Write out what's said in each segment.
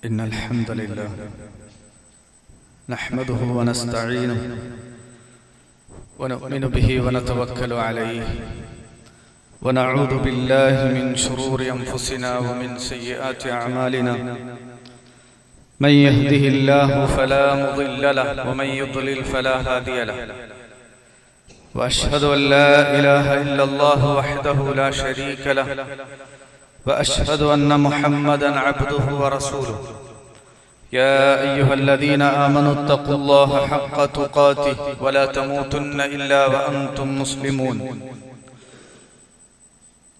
إن الحمد لله نحمده ونستعينه ونؤمن به ونتوكل عليه ونعوذ بالله من شرور أنفسنا ومن سيئات أعمالنا من يهده الله فلا مضل له ومن يضلل فلا هادي له وأشهد أن لا إله إلا الله وحده لا شريك له وأشهد أن محمدا عبده ورسوله يا أيها الذين آمنوا اتقوا الله حق تقاته ولا تموتن إلا وأنتم مسلمون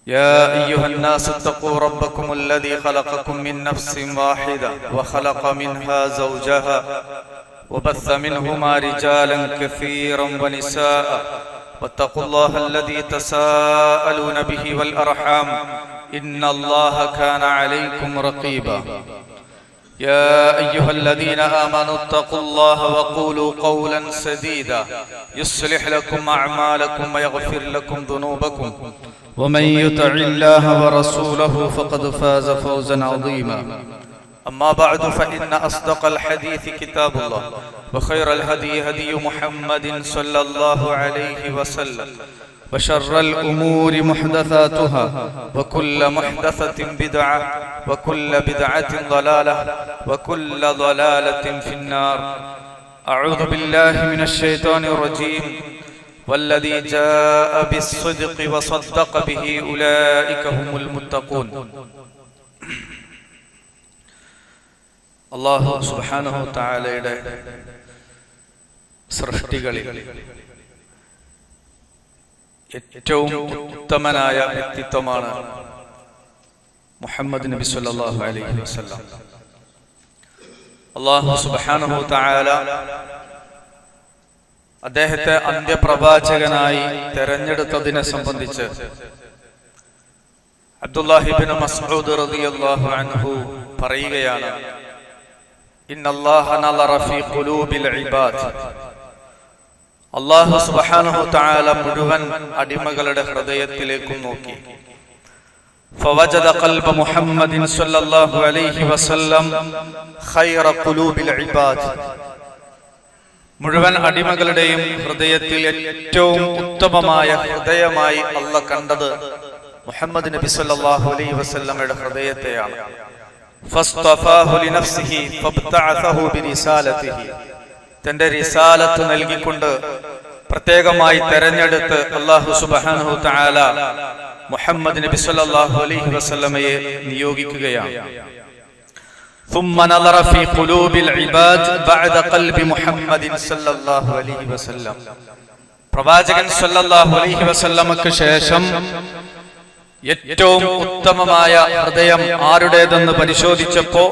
يا أيها الناس اتقوا ربكم الذي خلقكم من نفس واحدة وخلق منها زوجها وبث منهما رجالا كثيرا ونساء واتقوا الله الذي تساءلون به والأرحام إن الله كان عليكم رقيبا يا أيها الذين آمنوا اتقوا الله وقولوا قولا سديدا يصلح لكم أعمالكم ويغفر لكم ذنوبكم ومن يطع الله ورسوله فقد فاز فوزا عظيما أما بعد فإن أصدق الحديث كتاب الله وخير الهدي هدي محمد صلى الله عليه وسلم وشر الأمور محدثاتها وكل محدثة بدعة وكل بدعة ضلالة وكل ضلالة في النار أعوذ بالله من الشيطان الرجيم والذي جاء بالصدق وصدق به أولئك هم المتقون അല്ലാഹു സുബ്ഹാനഹു തആലയുടെ സൃഷ്ടികളിൽ ഏറ്റവും ഉത്തമനായ വ്യക്തിത്വമാണ് മുഹമ്മദ് നബി സല്ലല്ലാഹു അലൈഹി വസല്ലം. അല്ലാഹു സുബ്ഹാനഹു തആല അദ്ദേഹത്തെ അന്ത്യപ്രവാചകനായി തെരഞ്ഞെടുത്തതിനെ സംബന്ധിച്ച് അബ്ദുല്ലാഹി ഇബ്നു മസ്ഊദ് റളിയല്ലാഹു അൻഹു പറയുകയാണ്, ഇന്നല്ലാഹ നളറ ഫീ ഖുലൂബിൽ ഇബാദ്. അല്ലാഹു സുബ്ഹാനഹു തആല മുഴുവൻ അടിമകളുടെ ഹൃദയത്തിലേക്കും നോക്കി. ഫവജദ ഖൽബ മുഹമ്മദിൻ സ്വല്ലല്ലാഹു അലൈഹി വസല്ലം ഖൈറ ഖുലൂബിൽ ഇബാദ്. മുഴുവൻ അടിമകളുടെയും ഹൃദയത്തിൽ ഏറ്റവും ഉത്തമമായ ഹൃദയമായി അല്ലാഹ് കണ്ടത് മുഹമ്മദ് നബി സല്ലല്ലാഹു അലൈഹി വസല്ലമയുടെ ഹൃദയത്തെയാണ്. ഫസ്തഫാഹു ലിനഫ്സിഹി ഫബ്തഅസഹു ബിരിസാലതിഹി. തന്റെ റിസാലത്ത് നൽകിക്കൊണ്ട് പ്രത്യേകമായി തെരഞ്ഞെടുത്ത് അല്ലാഹു സുബ്ഹാനഹു തആല മുഹമ്മദ് നബി സല്ലല്ലാഹു അലൈഹി വസല്ലമയെ നിയോഗിക്കുകയാണ്. ثم نظر في قلوب العباد بعد قلب محمد صلى الله عليه وسلم. പ്രവാചകൻ സല്ലല്ലാഹു അലൈഹി വസല്ലമക്ക് ശേഷം ഏറ്റവും ഉത്തമമായ ഹൃദയം ആരുടേതെന്ന് പരിശോധിച്ചപ്പോ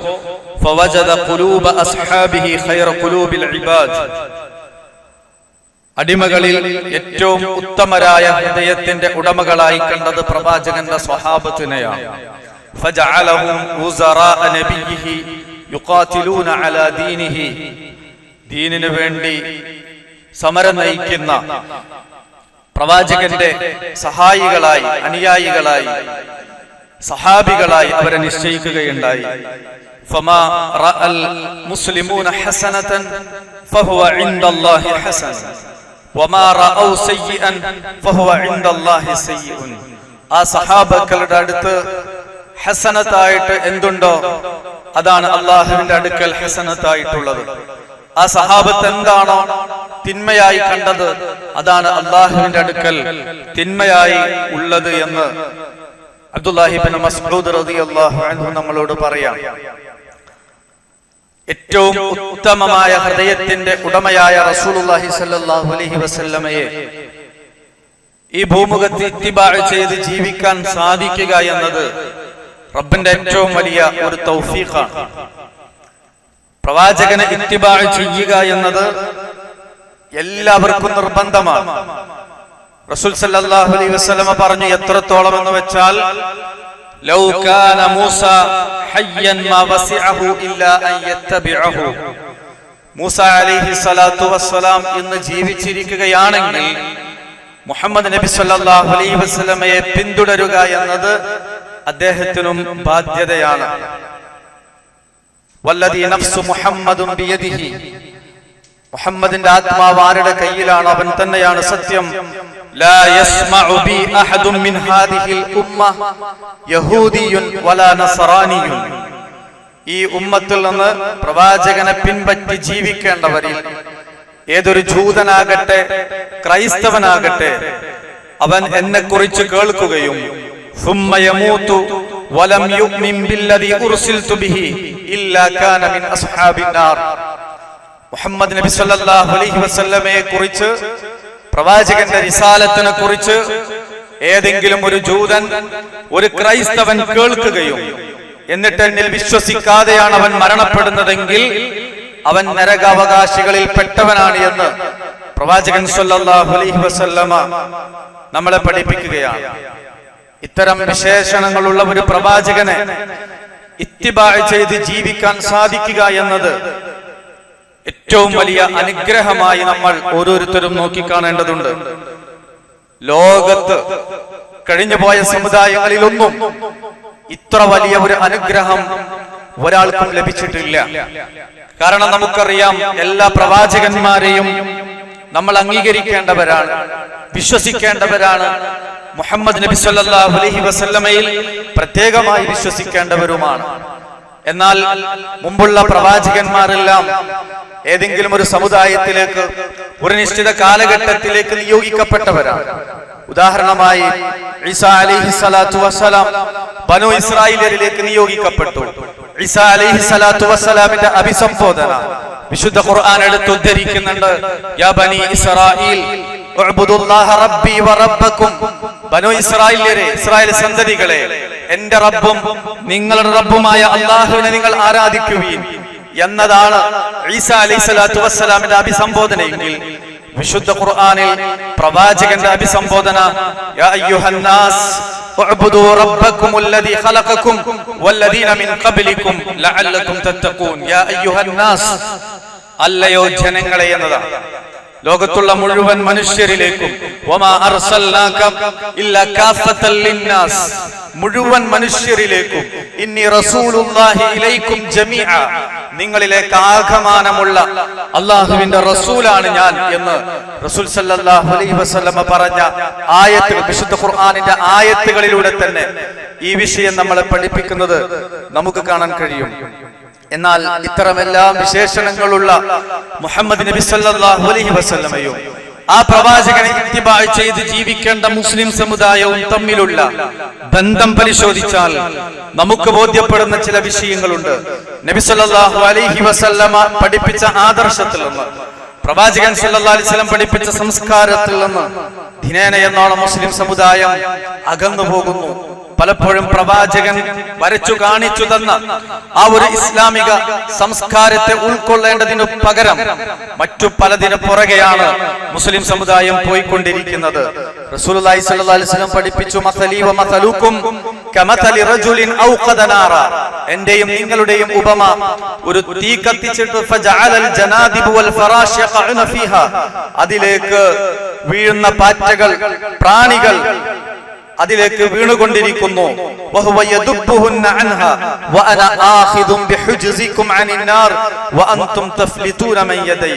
فوجد قلوب أصحابه خير قلوب العباد. അടിമകളിൽ ഏറ്റവും ഉത്തമരായ ഹൃദയത്തിന്റെ ഉടമകളായി കണ്ടത് പ്രവാചകന്റെ സ്വഹാബത്തിനെയാണ്. فجعلهم وزراء نبيه يقاتلون على دينه. ദീനിനു വേണ്ടി സമരം നയിക്കുന്ന പ്രവാചകന്റെ സഹായികളായി, അനുയായികളായി, സഹാബികളായി അവരെ നിശ്ചയിക്കുകയുണ്ടായി. فما رأى المسلمون حسنة فهو عند الله حسن وما رأوا سيئا فهو عند الله سيء. ആ സഹാബക്കളുടെ അടുത്ത് ഹസനത്തായിട്ട് എന്തുണ്ടോ അതാണ് അല്ലാഹുവിന്റെ അടുക്കൽ ഹസനത്തായിട്ടുള്ളത്. ആ സഹാബത്ത് എന്താണോ തിന്മയായി കണ്ടത് അതാണ് അല്ലാഹുവിന്റെ അടുക്കൽ തിന്മയായി ഉള്ളത് എന്ന് അബ്ദുല്ലാഹി ഇബ്നു മസ്ഊദ് റളിയല്ലാഹു അൻഹു നമ്മളോട് പറയാം. ഏറ്റവും ഉത്തമമായ ഹൃദയത്തിന്റെ ഉടമയായ റസൂലുള്ളാഹി സ്വല്ലല്ലാഹു അലൈഹി വസല്ലമയെ ഈ ഭൂമുഖത്ത് ഇത്തിബാ ചെയ്ത് ജീവിക്കാൻ സാധിക്കുക എന്നത് റബ്ബിന്റെ ഏറ്റവും വലിയ ഒരു തൗഫീഖാണ്. പ്രവാചകനെ ഇത്തിബാ ചെയ്യുക എന്നത് എല്ലാവർക്കും നിർബന്ധമാണ്. റസൂൽ സല്ലല്ലാഹു അലൈഹി വസല്ലമ പറഞ്ഞു, എത്രത്തോളം എന്ന് വെച്ചാൽ ലൗ കാന മൂസ ഹയ്യൻ മാ വസിഅഹു ഇല്ലാ അൻ യത്തബിഅഹു. മൂസ അലൈഹി സ്വലാത്തു വസ്സലാം ഇന്ന് ജീവിച്ചിരിക്കുകയാണെങ്കിൽ മുഹമ്മദ് നബി സല്ലല്ലാഹു അലൈഹി വസല്ലമയെ പിന്തുടരുക എന്നത് അദ്ദേഹത്തിനും ബാധ്യതയാണ്. വല്ലദീ നഫ്സു മുഹമ്മദുൻ ബിയദിഹി, മുഹമ്മദിന്റെ ആത്മാവ് ആരുടെ കയ്യിലാണ് അവൻ തന്നെയാണ് സത്യം. ലാ യസ്മഉ ബി അഹദുൻ മിൻ ഹാദിഹിൽ ഉമ്മ യഹൂദിയുൻ വലാ നസറാനിയുൻ, ഈ ഉമ്മത്തിൽ നിന്ന് പ്രവാചകനെ പിൻപറ്റി ജീവിക്കേണ്ടവരിൽ ഏതൊരു ജൂതനാകട്ടെ ക്രൈസ്തവനാകട്ടെ അവൻ എന്നെ കുറിച്ച് കേൾക്കുകയും ثم يموت ولم يؤمن بالذي أرسلت به إلا كان من أصحاب النار. മുഹമ്മദ് നബി സല്ലല്ലാഹു അലൈഹി വസല്ലമയെ കുറിച്ച്, പ്രവാചകന്റെ റിസാലത്തിനെ കുറിച്ച് ഏതെങ്കിലും ഒരു ജൂതൻ ഒരു ക്രൈസ്തവൻ കേൾക്കുകയും എന്നിട്ട് എന്നിൽ വിശ്വസിക്കാതെയാണ് അവൻ മരണപ്പെടുന്നതെങ്കിൽ അവൻ നരകാവകാശികളിൽ പെട്ടവനാണ് എന്ന് പ്രവാചകൻ സല്ലല്ലാഹു അലൈഹി വസല്ലമ നമ്മളെ പഠിപ്പിക്കുകയാണ്. ഇത്തരം വിശേഷണങ്ങളുള്ള ഒരു പ്രവാചകനെ ഇത്തിബാ ചെയ്ത് ജീവിക്കാൻ സാധിക്കുക എന്നത് ഏറ്റവും വലിയ അനുഗ്രഹമായി നമ്മൾ ഓരോരുത്തരും നോക്കിക്കാണേണ്ടതുണ്ട്. ലോകത്ത് കഴിഞ്ഞുപോയ സമുദായങ്ങളിലൊന്നും ഇത്ര വലിയ ഒരു അനുഗ്രഹം ഒരാൾക്കും ലഭിച്ചിട്ടില്ല. കാരണം നമുക്കറിയാം, എല്ലാ പ്രവാചകന്മാരെയും നമ്മൾ അംഗീകരിക്കേണ്ടവരാണ്, വിശ്വസിക്കേണ്ടവരാണ്. മുഹമ്മദ് നബി സല്ലല്ലാഹു അലൈഹി വസല്ലമയിൽ പ്രത്യേകമായി വിശ്വസിക്കേണ്ടവരുമാണ്. എന്നാൽ മുമ്പുള്ള പ്രവാചകന്മാരെല്ലാം ഏതെങ്കിലും ഒരു സമുദായത്തിലേക്ക് ഒരു നിശ്ചിത കാലഘട്ടത്തിലേക്ക് നിയോഗിക്കപ്പെട്ടവരാണ്. ഉദാഹരണമായി ഈസാ അലൈഹിസ്സലാത്തു വസ്സലാം ബനു ഇസ്രായേലിലേക്ക് നിയോഗിക്കപ്പെട്ടു. ഈസാ അലൈഹിസ്സലാത്തു വസ്സലാമിന്റെ അഭിസംബോധന വിശുദ്ധ ഖുർആൻ എടുത്ത് ഉദ്ധരിക്കുന്നുണ്ട്. യാ ബനി ഇസ്രായീൽ ഉഅ്ബുദുല്ലാഹ റബ്ബി വറബ്ബക്കും, ബനു ഇസ്രായേലിയരെ, ഇസ്രായേൽ സന്തതികളെ, എന്റെ റബ്ബും നിങ്ങളുടെ റബ്ബുമായ അല്ലാഹുവിനെ നിങ്ങൾ ആരാധിക്കുവീൻ എന്നതാണ് ഈസാ അലൈഹിസ്സലാത്തു വസ്സലാമിന്റെ അഭിസംബോധനയെങ്കിൽ വിശുദ്ധ ഖുർആനിൽ പ്രവാചകന്റെ അഭിസംബോധന യാ അയ്യുഹന്നാസ് ഉഅ്ബുദൂ റബ്ബക്കുമുല്ലദീ ഖലഖക്കും വല്ലദീന മിൻ ഖബ്ലിക്കും ലഅല്ലക്കും തത്തഖൂൻ. യാ അയ്യുഹന്നാസ്, അല്ലയോ ജനങ്ങളെ എന്നതാണ്. ലോകത്തുള്ള മുഴുവൻ മനുഷ്യരിലേക്കും വമാ അർസൽനാക ഇല്ലാ കാഫത്തൽ ലിന്നാസ്, മുഴുവൻ മനുഷ്യരിലേക്കും ഇന്നി റസൂലുള്ളാഹി ഇലൈക്കും ജമീഅ, നിങ്ങളിലേക്ക് ആകമാനമുള്ള അല്ലാഹുവിന്റെ റസൂലാണ് ഞാൻ എന്ന് റസൂൽ സല്ലല്ലാഹു അലൈഹി വസല്ലമ പറഞ്ഞ ആയത്തുകൾ, വിശുദ്ധ ഖുർആനിന്റെ ആയത്തുകളിലൂടെ തന്നെ ഈ വിഷയം നമ്മളെ പഠിപ്പിക്കുന്നത് നമുക്ക് കാണാൻ കഴിയും. എന്നാൽ ഇത്തരമെല്ലാം വിശേഷണങ്ങളുള്ള മുഹമ്മദ് നബി സല്ലല്ലാഹു അലൈഹി വസല്ലമയും ആ പ്രവാചകനെ ഇത്തിബാ ചെയ്ത് ജീവിക്കേണ്ട മുസ്ലിം സമുദായവും തമ്മിലുള്ള ബന്ധം പരിശോധിച്ചാൽ നമുക്ക് ബോധ്യപ്പെടുന്ന ചില വിഷയങ്ങളുണ്ട്. നബി സല്ലല്ലാഹു അലൈഹി വസല്ലമ പഠിപ്പിച്ച ആദർശത്തിൽ നിന്ന്, പ്രവാചകൻ സല്ലല്ലാഹു അലൈഹി വസല്ലം പഠിപ്പിച്ച സംസ്കാരത്തിൽ നിന്ന് ദിനേന എന്നോണം മുസ്ലിം സമുദായം അകന്നു പോകുന്നു. പലപ്പോഴും പ്രവാചകൻ വരച്ചു കാണിച്ചു തന്ന ആ ഒരു ഇസ്ലാമിക സംസ്കാരത്തെ ഉൾക്കൊള്ളേണ്ടതിനു പകരം മറ്റു പലതിനു പുറകെയാണ് മുസ്ലിം സമുദായം പോയിക്കൊണ്ടിരിക്കുന്നത്. റസൂലുള്ളാഹി സ്വല്ലല്ലാഹു അലൈഹി വസല്ലം പഠിപ്പിച്ചു, മസലി വ മസലുക്കും കമസലി റജുലിൻ ഔഖദ നാറ, എന്റെയും നിങ്ങളുടെയും ഉപമ ഒരു തീ കത്തിച്ചിട്ട് ഫജഅലൽ ജനാദിബു വൽ ഫറാശ് യഖഉന ഫീഹാ, അതിലേക്ക് വീഴുന്ന പാറ്റകൾ, പ്രാണികൾ അതിലേക്ക് വീണുകൊണ്ടിരിക്കുന്നു. വഹുവ യദുബ്ബുഹുന്ന അൻഹാ വഅന ആഖിദും ബിഹുജ്സികും അനിൻ നാർ വഅൻതും തഫ്ലിതൂന മൻ യദയ,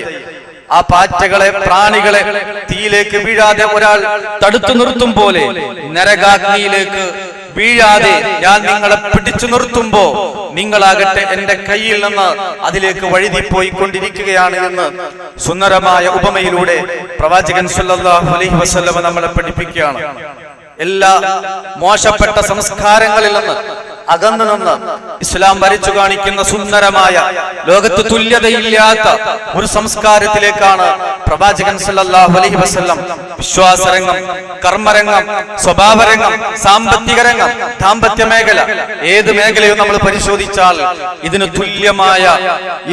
ആ പാറ്റകളെ, പ്രാണികളെ തീയിലേക്ക് വീഴാതെ ഒരാൾ തടുത്തു നിർത്തും പോലെ നരകാഗ്നിയിലേക്ക് വീഴാതെ ഞാൻ നിങ്ങളെ പിടിച്ചു നിർത്തുമ്പോ നിങ്ങളാകട്ടെ എന്റെ കയ്യിൽ നിന്ന് അതിലേക്ക് വഴുതിപ്പോയിക്കൊണ്ടിരിക്കുകയാണ് എന്ന് സുന്ദരമായ ഉപമയിലൂടെ പ്രവാചകൻ സല്ലല്ലാഹു അലൈഹി വസല്ലം നമ്മളെ പഠിപ്പിക്കുകയാണ്. എല്ലാ മോശപ്പെട്ട സംസ്കാരങ്ങളിൽ നിന്ന് അകന്നു നിന്ന് ഇസ്ലാം വരച്ചു കാണിക്കുന്ന സുന്ദരമായ, ലോകത്ത് തുല്യതയില്ലാത്ത ഒരു സംസ്കാരത്തിലേക്കാണ് പ്രവാചകൻ സല്ലല്ലാഹു അലൈഹി വസല്ലം വിശ്വാസരംഗം, കർമ്മരംഗം, സ്വഭാവരംഗം, സാമ്പത്തിക രംഗം, ദാമ്പത്യ മേഖല, ഏത് മേഖലയും നമ്മൾ പരിശോധിച്ചാൽ ഇതിന് തുല്യമായ,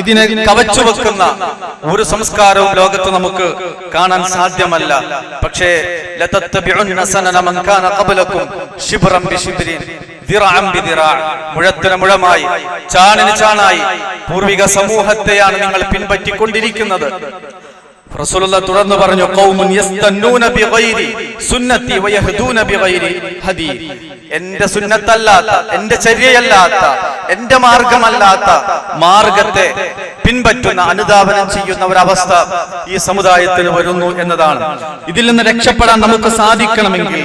ഇതിനെ കവച്ചു വെക്കുന്ന ഒരു സംസ്കാരവും ലോകത്ത് നമുക്ക് കാണാൻ സാധ്യമല്ല. പക്ഷേ ലതത്തബിഉന്ന സനന മൻ കാന ഖബ്ലകും ശിബ്റൻ ബിശിബ്രിൻ ദിറഅൻ ബിദിറാ, മുഴത്തിന് മുഴമായി, ചാണിന് ചാണായി പൂർവിക സമൂഹത്തെയാണ് നിങ്ങൾ പിൻപറ്റിക്കൊണ്ടിരിക്കുന്നത്. റസൂലുള്ളാഹി തുടർന്ന് പറഞ്ഞു, ഖൗമുൻ യസ്തന്നൂന ബിഗൈരി സുന്നത്തി വയഹ്ദൂന ബിഗൈരി ഹദി. എന്റെ സുന്നത്തല്ലാത്ത, എന്റെ ചര്യയല്ലാത്ത, എന്റെ മാർഗമല്ലാത്ത മാർഗത്തെ പിൻപറ്റുന്ന, അനുധാവനം ചെയ്യുന്ന ഒരവസ്ഥ ഈ സമുദായത്തിൽ വരുന്നു എന്നതാണ്. ഇതിൽ നിന്ന് രക്ഷപ്പെടാൻ നമുക്ക് സാധിക്കണമെങ്കിൽ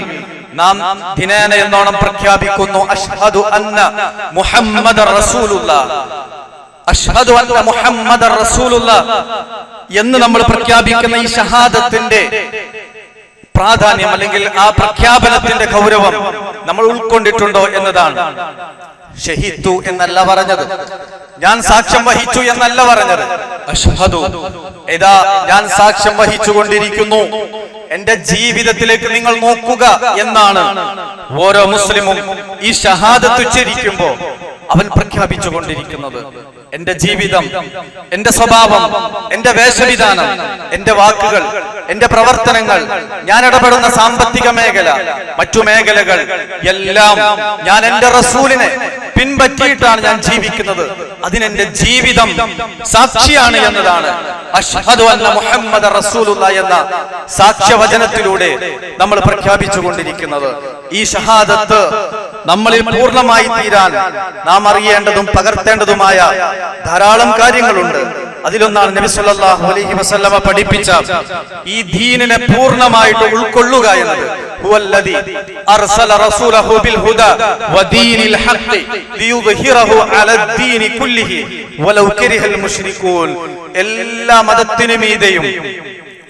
നാം ദിനേന എന്നോണം പ്രഖ്യാപിക്കുന്നു, അഷ്ഹദു അന്ന മുഹമ്മദർ റസൂലുള്ളാഹ്, അഷ്ഹദു അന്ന മുഹമ്മദർ റസൂലുള്ളാഹ് എന്ന് നമ്മൾ പ്രഖ്യാപിക്കുന്ന ഈ ഷഹാദത്തിന്റെ പ്രാധാന്യം, അല്ലെങ്കിൽ ആ പ്രഖ്യാപനത്തിന്റെ ഗൗരവം നമ്മൾ ഉൾക്കൊണ്ടിട്ടുണ്ടോ എന്നതാണ്. ഷഹീദു എന്നല്ല പറഞ്ഞത്, ഞാൻ സാക്ഷ്യം വഹിച്ചു എന്നല്ല പറഞ്ഞത്. അഷ്ഹദു, ഇതാ ഞാൻ സാക്ഷ്യം വഹിച്ചുകൊണ്ടിരിക്കുന്നു, എന്റെ ജീവിതത്തിലേക്ക് നിങ്ങൾ നോക്കുക എന്നാണ് ഓരോ മുസ്ലിമും ഈ ഷഹാദത്ത് ഉച്ചരിക്കുമ്പോൾ അവൻ പ്രഖ്യാപിച്ചു കൊണ്ടിരിക്കുന്നത്. എന്റെ ജീവിതം, എന്റെ സ്വഭാവം, എന്റെ വേഷവിധാനം, എന്റെ വാക്കുകൾ, എന്റെ പ്രവർത്തനങ്ങൾ, ഞാൻ ഇടപെടുന്ന സാമ്പത്തിക മേഖല, മറ്റു മേഖലകൾ എല്ലാം ഞാൻ എന്റെ റസൂലിനെ പിൻപറ്റിയിട്ടാണ് ഞാൻ ജീവിക്കുന്നത്. അതിനെന്റെ ജീവിതം സാക്ഷിയാണ് എന്നതാണ് അഷ്ഹദു അന്ന മുഹമ്മദ റസൂലുള്ളാഹി എന്ന സാക്ഷ്യവചനത്തിലൂടെ നമ്മൾ പ്രഖ്യാപിച്ചു കൊണ്ടിരിക്കുന്നത്. ഈ ഷഹാദത്ത് നമ്മളിൽ പൂർണ്ണമായി തീരാൻ നാം അറിയേണ്ടതും പകർത്തേണ്ടതുമായ ധാരാളം കാര്യങ്ങളുണ്ട്. അതിലൊന്നാണ് നബി സല്ലല്ലാഹു അലൈഹി വസല്ലമ പഠിപ്പിച്ച ഈ ദീനിനെ പൂർണ്ണമായിട്ട് ഉൾക്കൊള്ളുക എന്നത്. ഹുവല്ലദി അർസല റസൂലഹു ബിൽ ഹുദാ വദീനിൽ ഹഖ് ലിയുദ്ഹിറഹു അലദ്ദീനി കുല്ലിഹി വലൗ കരിഹൽ മുശ്രികൂൻ. എല്ലാ മതത്തിനുമീതെയും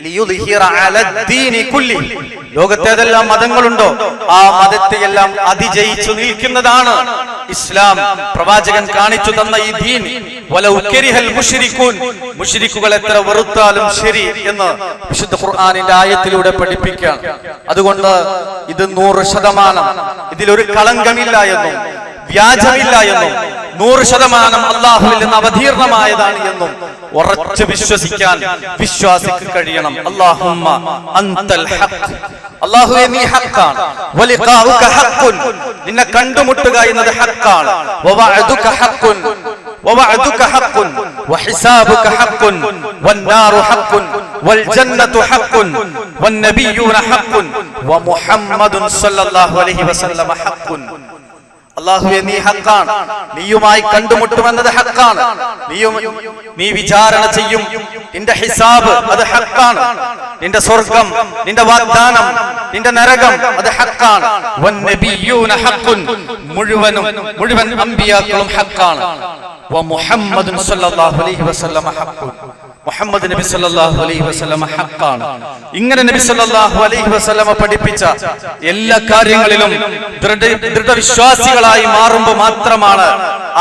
ലിയുദ്ഹിറ അലദ്ദീനി കുല്ലിഹി, ലോകത്തേതെല്ലാം മതങ്ങളുണ്ടോ ആ മതത്തെയെല്ലാം അതിജയിച്ചു നിൽക്കുന്നതാണ് ഇസ്ലാം. പ്രവാചകൻ കാണിച്ചു തന്ന ഈ ദീൻ വലൗ കരിഹൽ മുശ്രികൂൻ, മുശ്രിക്കുകൾ എത്ര വെറുത്താലും ശരി എന്ന് വിശുദ്ധ ഖുർആനിന്റെ ആയത്തിലൂടെ പഠിപ്പിക്കാം. അതുകൊണ്ട് ഇത് 100% ഇതിലൊരു കളങ്കമില്ല എന്നും വ്യാജമില്ല എന്നും 100% അല്ലാഹുവിൽ നിന്ന് അവതീർണമായതാണ് എന്നും ഉറച്ചു വിശ്വസിക്കാൻ വിശ്വാസിക്ക് കഴിയണം. അല്ലാഹുമ്മ അൻതൽ ഹഖ്, അല്ലാഹുവേ നീ ഹഖാണ്. വലിഖാഉക ഹഖുൻ, നിന്നെ കണ്ടുമുട്ടുക എന്നത് ഹഖാണ്. വവഅദുക ഹഖുൻ, വവഅദുക ഹഖുൻ വഹിസാബുക ഹഖുൻ വന്നാറു ഹഖുൻ വൽജന്നതു ഹഖുൻ വന്നബിയ്യൂന ഹഖുൻ വമുഹമ്മദുൻ സല്ലല്ലാഹു അലൈഹി വസല്ലമ ഹഖുൻ. അല്ലാഹുവേ നീ ഹഖാണ്, നീയുമായി കണ്ടുമുട്ടുമെന്നത് ഹഖാണ്. നീ വിചാരണ ചെയ്യും, നിന്റെ ഹിസാബ് അത് ഹഖാണ്. നിന്റെ സ്വർഗം, നിന്റെ വാഗ്ദാനം, നിന്റെ നരകം അത് ഹഖാണ്. വന്നബിയ്യൂന ഹഖുൻ, മുഴുവൻ അമ്പിയാക്കളും ഹഖാണ്. വമുഹമ്മദുൻ സല്ലല്ലാഹു അലൈഹി വസല്ലമ ഹഖുൻ, മുഹമ്മദ് നബി സല്ലല്ലാഹു അലൈഹി വസല്ലമ ഹഖാണ്. ഇങ്ങനെ നബി സല്ലല്ലാഹു അലൈഹി വസല്ലമ പഠിപ്പിച്ച എല്ലാ കാര്യങ്ങളിലും ദൃഢവിശ്വാസികളായി മാറുമ്പോൾ മാത്രമാണ്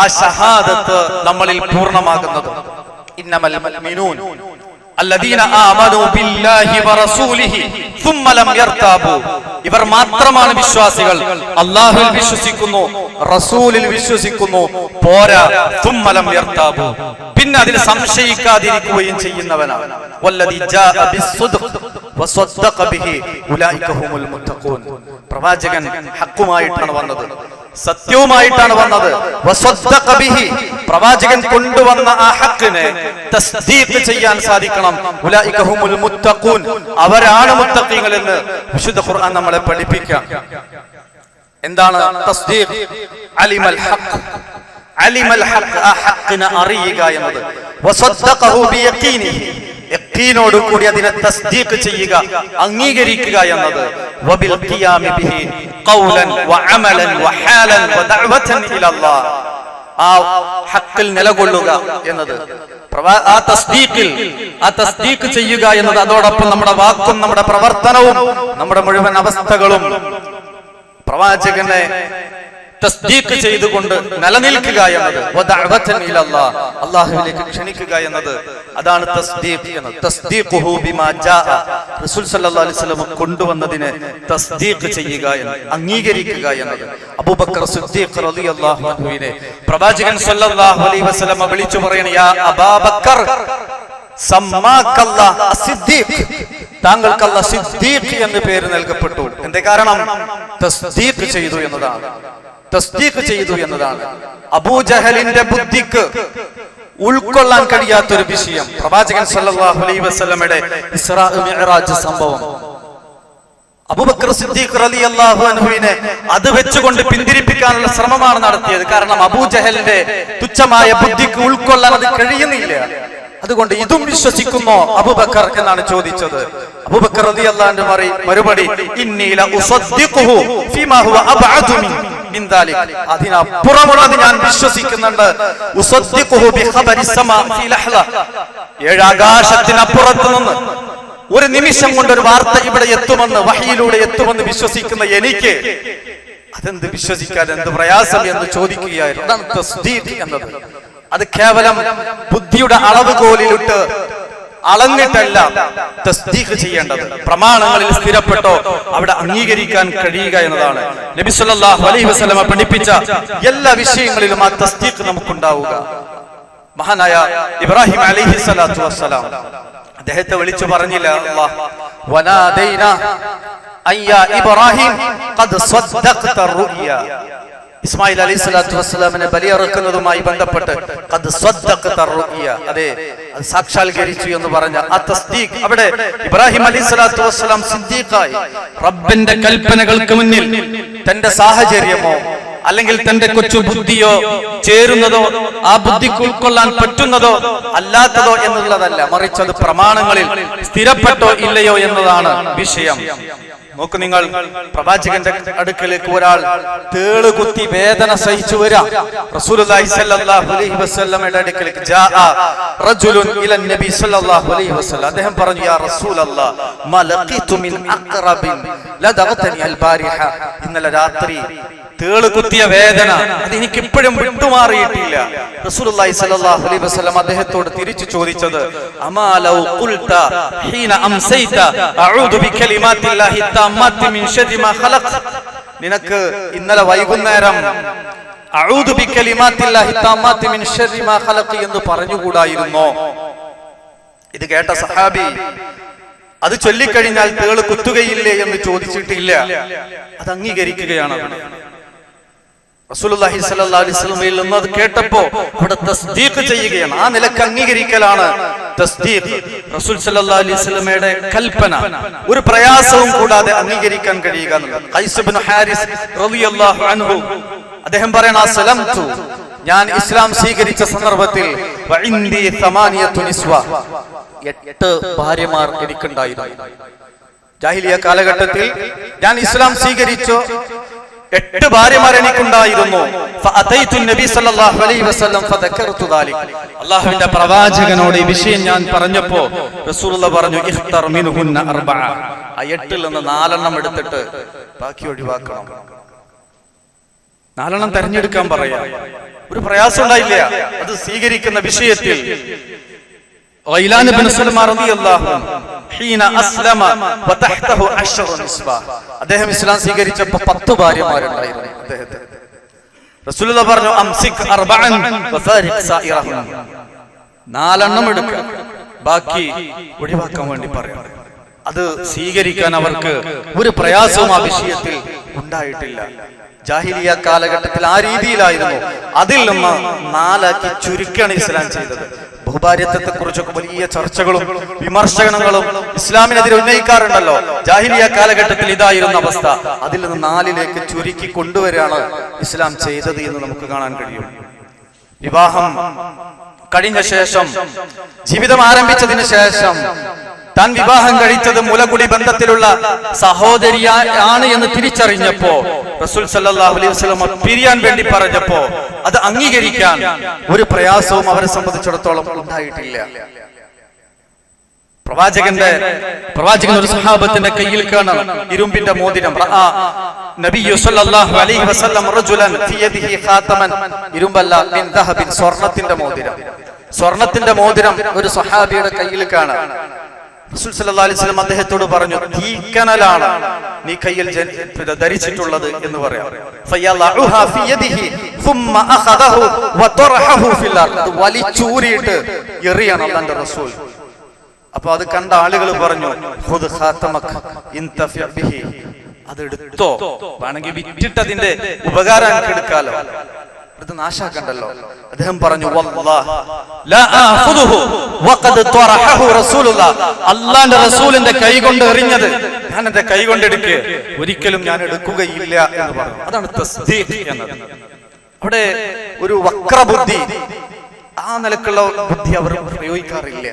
ആ ഷഹാദത്ത് നമ്മളിൽ പൂർണ്ണമാകുന്നത്. ഇന്നമൽ മുഅ്മിനൂൻ അല്ലദീന ആമനൂ ബില്ലാഹി വറസൂലിഹി സുമ്മ ലം യർതാബു, ഇവർ മാത്രമാണ് വിശ്വാസികൾ. അല്ലാഹുവിൽ വിശ്വസിക്കുന്നു, റസൂലിൽ വിശ്വസിക്കുന്നു, പോരാ സുമ്മ ലം യർതാബു, പിന്നെ അതിൽ സംശയിക്കാതിരിക്കുകയും ചെയ്യുന്നവനാണ്. വല്ലദീ ജാഅ ബിസ്സുദ്ഖ് വസദ്ദഖ ബിഹി ഉലൈക ഹുമുൽ മുത്തഖൂൻ. പ്രവാചകൻ ഹഖുമായിട്ടാണ് വന്നത്, സത്യവുമായിട്ടാണ് വന്നത്. വസദ്ദഖ ബിഹി, പ്രവാചകൻ കൊണ്ടുവന്ന ആ ഹഖിനെ തസ്ദീഖ് ചെയ്യാൻ സാധിക്കണം. ഉലൈക ഹുമുൽ മുത്തഖൂൻ, അവരാണ് മുത്തഖീങ്ങൾ എന്ന് വിശുദ്ധ ഖുർആൻ നമ്മളെ പഠിപ്പിക്കാം. എന്താണ് തസ്ദീഖ്? അലിമൽ ഹഖ്, അലിമൽ ഹഖ്, ആ ഹഖിനെ അറിയുക എന്നത്. വസദ്ദഖഹു ബിയഖീനിഹി, യഖീനോട് കൂടി അതിനെ തസ്ദീഖ് ചെയ്യുക, അംഗീകരിക്കുക എന്നത്. വബിൽ ഖിയാമി ബിഹി ഖൗലൻ വഅമലൻ വഹാലൻ വദഅവതൻ ഇലല്ലാഹ്, ആ ഹഖിൽ നിലകൊള്ളുക എന്നത്. ആ തസ്ദീഖ് ചെയ്യുക എന്നത്, അതോടൊപ്പം നമ്മുടെ വാക്കും നമ്മുടെ പ്രവർത്തനവും നമ്മുടെ മുഴുവൻ അവസ്ഥകളും പ്രവാചകനെ തസ്ദീഖ് ചെയ്തുകൊണ്ട് നിലനിൽക്കുക എന്നത്. വദഅവതൻ ഇലല്ലാഹ്, അല്ലാഹുവിലേക്ക് ക്ഷണിക്കുക എന്നത്, അതാണ് തസ്ദീഖ് എന്നത്. തസ്ദീഖുഹു ബിമാ ജാഅ, റസൂൽ സല്ലല്ലാഹു അലൈഹി വസല്ലം കൊണ്ടുവന്നതിനെ തസ്ദീഖ് ചെയ്യുക എന്നത്, അംഗീകരിക്കുക എന്നത്. അബൂബക്കർ സിദ്ദീഖ് റളിയല്ലാഹു അൻഹുവിനെ പ്രവാചകൻ സല്ലല്ലാഹു അലൈഹി വസല്ലം വിളിച്ചു പറയണം, യാ അബൂബക്കർ സമ്മാക്കല്ലാഹ് അസ്സിദ്ദീഖ്, താങ്കൾക്ക് അല്ലാഹ് സിദ്ദീഖ് എന്ന് പേര് നൽകപ്പെട്ടു. എന്തേ കാരണം? തസ്ദീഖ് ചെയ്തു എന്നതാണ്. തസ്ദീഖ് ചെയ്തു എന്നതാണ്. അബൂജഹലിന്റെ ബുദ്ധിക്ക് ഉൾക്കൊള്ളാൻ കഴിയാത്തൊരു വിഷയം പ്രവാചകൻ സല്ലല്ലാഹു അലൈഹി വസല്ലമയുടെ ഇസ്രാ മിഅ്റാജ് സംഭവം. അബൂബക്കർ സിദ്ദീഖ് റളിയല്ലാഹു അൻഹുവിനെ അത് വെച്ചുകൊണ്ട് പിന്തിരിപ്പിക്കാനുള്ള ശ്രമമാണ് നടത്തിയത്. കാരണം അബൂജഹലിന്റെ തുച്ഛമായ ബുദ്ധിക്ക് ഉൾക്കൊള്ളാൻ അത് കഴിയുന്നില്ല. അതുകൊണ്ട് ഇതും വിശ്വസിക്കുമോ അബൂബക്കർ എന്നാണ് ചോദിച്ചത്. അബൂബക്കർ റളിയല്ലാഹു അൻഹു മറുപടി ഇന്നി ല ഉസദ്ദിഖുഹു ഫീമാ ഹുവ അബ്അദു മിൻ ദാലിക, അതിനപ്പുറമുള്ളത് ഞാൻ വിശ്വസിക്കുന്നുണ്ട്. ഉസദ്ദിഖുഹു ബിഖബരി സമാ ഫീ ലഹ്ല, ഏഴാകാശത്തിനപ്പുറത്ത് നിന്ന് ഒരു നിമിഷം കൊണ്ട് ഒരു വാർത്ത ഇവിടെ എത്തുമെന്ന്, വഹയിലൂടെ എത്തുമെന്ന് വിശ്വസിക്കുന്ന എനിക്ക് അതെന്ത് വിശ്വസിക്കാൻ എന്ത് പ്രയാസം എന്ന് ചോദിക്കുകയായിരുന്നു. അതാണ് തസ്ദീഖ് എന്നത്. അത് കേവലം ബുദ്ധിയുടെ അളവുകോലിലിട്ട് അളന്നിട്ടല്ല തസ്ദീഖ് ചെയ്യേണ്ടത്. പ്രമാണങ്ങളിൽ സ്ഥിരപ്പെട്ടോ അവിടെ അംഗീകരിക്കാൻ കഴിയുക എന്നതാണ് നബി സല്ലല്ലാഹു അലൈഹി വസല്ലമ പഠിപ്പിച്ച എല്ലാ വിഷയങ്ങളിലും ആ തസ്ദീഖ് നമുക്കുണ്ടാവുക. മഹാനായ ഇബ്രാഹിം അലൈഹി സ്വലാത്തു വസ്സലാം അദ്ദേഹത്തെ വിളിച്ചു പറഞ്ഞില്ല, അല്ലാഹ് വനാദൈനാ അയ്യാ ഇബ്രാഹിം ഖദ് സദ്ദഖത റുയ. ഇസ്മായിൽ അലൈഹി സ്വലാത്തു വസ്സലാമിനെ ബലിയറുക്കുന്നതുമായി ബന്ധപ്പെട്ട് ഖദ് സദ്ദഖത റുയ, അതെ അത് സാക്ഷാത്കരിച്ചു എന്ന് പറഞ്ഞ ആ തസ്ദീഖ്, അവിടെ ഇബ്രാഹിം അലൈഹി സ്വലാത്തു വസ്സലാം സിദ്ദീഖായി. റബ്ബിന്റെ കൽപ്പനകൾക്ക് മുന്നിൽ തന്റെ സാഹചര്യമോ അല്ലെങ്കിൽ തന്റെ കൊച്ചു ബുദ്ധിയോ ചേരുന്നതോ ആ ബുദ്ധിക്ക് ഉൾക്കൊള്ളാൻ പറ്റുന്നതോ അല്ലാത്തതോ എന്നുള്ളതല്ല, മറിച്ച് അത് പ്രമാണങ്ങളിൽ സ്ഥിരപ്പെട്ടോ ഇല്ലയോ എന്നതാണ് വിഷയം. നോക്ക് നിങ്ങൾ, പ്രവാചകന്റെ അടുക്കലേക്ക് ഒരാൾ തേളുകുത്തി വേദന സഹിച്ചു വരാം. റസൂലുള്ളാഹി സ്വല്ലല്ലാഹു അലൈഹി വസല്ലമയുടെ അടുക്കലേക്ക് ജാഅ റജുലുൻ ഇലൻ നബി സ്വല്ലല്ലാഹു അലൈഹി വസല്ലം. അദ്ദേഹം പറഞ്ഞു, യാ റസൂലല്ലാഹ് മാ ലഖീതു മിൻ അഖറബിൻ ലദഗതനി അൽ ബാരിഹ. ഇന്നലെ രാത്രി തേള് കുത്തിയ വേദന അത് എനിക്ക് ഇപ്പോഴും വിട്ടുമാറിയിട്ടില്ല. റസൂലുള്ളാഹി സ്വല്ലല്ലാഹു അലൈഹി വസല്ലം അദ്ദേഹത്തോട് തിരിച്ചു ചോദിച്ചത്, അമാ ലൗ ഖുൽത ഹീന അംസൈത അഊദു ബികലിമാത്തില്ലാഹി തമ്മാത്തി മിൻ ശർരി മാ ഖലഖ്, നിനക്ക് ഇന്നലെ വൈകുന്നേരം അഊദു ബികലിമാത്തില്ലാഹി തമ്മാത്തി മിൻ ശർരി മാ ഖലഖ് എന്ന് പറഞ്ഞുകൂടായിരുന്നോ? ഇത് കേട്ട സഹാബി അത് ചൊല്ലിക്കഴിഞ്ഞാൽ തേള് കുത്തുകയില്ലേ എന്ന് ചോദിച്ചിട്ടില്ല, അത് അംഗീകരിക്കുകയാണ്. റസൂലുള്ളാഹി സ്വല്ലല്ലാഹു അലൈഹി വസല്ലമയിൽ നിന്ന് അത് കേട്ടപ്പോ അവിടെ തസ്ദീഖ് ചെയ്യുകയാണ്. ആ നിലക്ക് അംഗീകരിക്കലാണ് തസ്ദീഖ്. റസൂൽ സ്വല്ലല്ലാഹു അലൈഹി വസല്ലമയുടെ കൽപ്പന ഒരു പ്രയാസവും കൂടാതെ അംഗീകരിക്കാൻ കഴിയുക എന്നുള്ളത്. ഖൈസ് ഇബ്നു ഹാരിസ് റളിയല്ലാഹു അൻഹു അദ്ദേഹം പറയണ, അസ്ലംതു, ഞാൻ ഇസ്ലാം സ്വീകരിച്ച സന്ദർഭത്തിൽ വഇന്ദി തമാനിയത്തു നിസ്വ, 8 ഭാര്യമാർ എനിക്കുണ്ടായിരുന്നു. ജാഹിലിയ കാലഘട്ടത്തിൽ ഞാൻ ഇസ്ലാം സ്വീകരിച്ചു, 8 ഭാര്യമാർ എനിക്കുണ്ടായിരുന്നു. അല്ലാഹുവിന്റെ പ്രവാചകനോട് ഈ വിഷയം ഞാൻ പറഞ്ഞപ്പോ റസൂലുള്ളാഹി പറഞ്ഞു, ഇഖ്തർ മിൻഹുന്ന 4, ആ 8ൽ നിന്ന് 4 എടുത്തിട്ട് ബാക്കി ഒഴിവാക്കണം. 4 തെരഞ്ഞെടുക്കാൻ പറയാ. ഒരു പ്രയാസം ഉണ്ടായില്ല അത് സ്വീകരിക്കുന്ന വിഷയത്തിൽ. ഗൈലാൻ ഇബ്നു സൽമാൻ റളിയല്ലാഹു അൻഹു ഹീന അസ്ലമ വതഹ്തഹു 10 നിസ്വ, അദ്ദേഹം ഇസ്ലാം സ്വീകരിച്ചപ്പോൾ 10 ഭാര്യമാരുണ്ടായിരുന്നു അദ്ദേഹത്തിന്. റസൂലുള്ളാഹി പറഞ്ഞു, അംസിക് 4 വഫാരിഖ് സായിറഹും, 4 എടുക്കുക, ബാക്കി ഒഴിവാക്കാൻ വേണ്ടി പറയാം. അത് സ്വീകരിക്കാൻ അവർക്ക് ഒരു പ്രയാസവും ആ വിഷയത്തിൽ ഉണ്ടായിട്ടില്ല. ജാഹിലിയ കാലഘട്ടത്തിൽ ആ രീതിയിലായിരുന്നു. അതിൽ നിന്ന് 4 ചുരുക്കാണ് ഇസ്ലാം ചെയ്തത്. ബഹുഭാര്യത്വത്തെ കുറിച്ചൊക്കെ വലിയ ചർച്ചകളും വിമർശനങ്ങളും ഇസ്ലാമിനെതിരെ ഉന്നയിക്കാറുണ്ടല്ലോ. ജാഹിലിയ കാലഘട്ടത്തിൽ ഇതായിരുന്ന അവസ്ഥ. അതിൽ നിന്ന് 4 ചുരുക്കി കൊണ്ടുവരികയാണ് ഇസ്ലാം ചെയ്തത് എന്ന് നമുക്ക് കാണാൻ കഴിയും. വിവാഹം കഴിഞ്ഞ ശേഷം, ജീവിതം ആരംഭിച്ചതിന് ശേഷം താൻ വിവാഹം കഴിച്ചത് മുലകുടി ബന്ധത്തിലുള്ള സഹോദരിയാണ് എന്ന് തിരിച്ചറിഞ്ഞപ്പോ റസൂൽ സല്ലല്ലാഹു അലൈഹി വസല്ലം പിരിയാൻ വേണ്ടി പറഞ്ഞപ്പോ അത് അംഗീകരിക്കാൻ ഒരു പ്രയാസവും അവരെ സംബന്ധിച്ചിടത്തോളം ഉണ്ടായിട്ടില്ല. പ്രവാചകൻ ഒരു സഹാബത്തിന്റെ കയ്യിൽ കാണാം ഇരുമ്പിന്റെ മോതിരം. നബിയു സല്ലല്ലാഹു അലൈഹി വസല്ലം റജുലൻ ഫി യദിഹി ഖാതമൻ, ഇരുമ്പല്ല, മിൻ ദഹബിൻ, സ്വർണത്തിന്റെ മോതിരം. സ്വർണത്തിന്റെ മോതിരം ഒരു സഹാബിയുടെ കയ്യിൽ കാണാം. റസൂൽ സല്ലല്ലാഹു അലൈഹി വസല്ലം അദ്ദേഹത്തോട് പറഞ്ഞു, തീക്കനലാണ് നീ കയ്യിൽ ധരിച്ചിട്ടുള്ളത് എന്ന് പറയാം. ഫയലഉഹാ ഫി യദിഹി ثم اخذه وطرحه في الارض, വലിച്ചൂരിയിട്ട് എറിയാണ് അല്ലാഹുവിന്റെ റസൂൽ. അപ്പോൾ അത് കണ്ട ആളുകൾ പറഞ്ഞു, ഖുദ് ഖാതമക ഇൻതഫി ബിഹി, അത് എടുത്തോ, വേണമെങ്കിൽ വിറ്റിട്ട് അതിന്റെ ഉപകാരം എടുക്കാലോ. അത് നാശാക്കണ്ടല്ലോ. അദ്ദേഹം പറഞ്ഞു അള്ളാന്റെ റസൂലിന്റെ കൈ കൊണ്ട് എറിഞ്ഞത് ഞാൻ എന്റെ കൈ കൊണ്ട് എടുക്കുക, ഒരിക്കലും ഞാൻ എടുക്കുകയില്ല എന്ന് പറഞ്ഞു. അതാണ് തസ്ദീഖ് എന്നത്. അവിടെ ഒരു വക്രബുദ്ധി, ആ നിലക്കുള്ള ബുദ്ധി അവർ പ്രയോഗിക്കാറില്ല.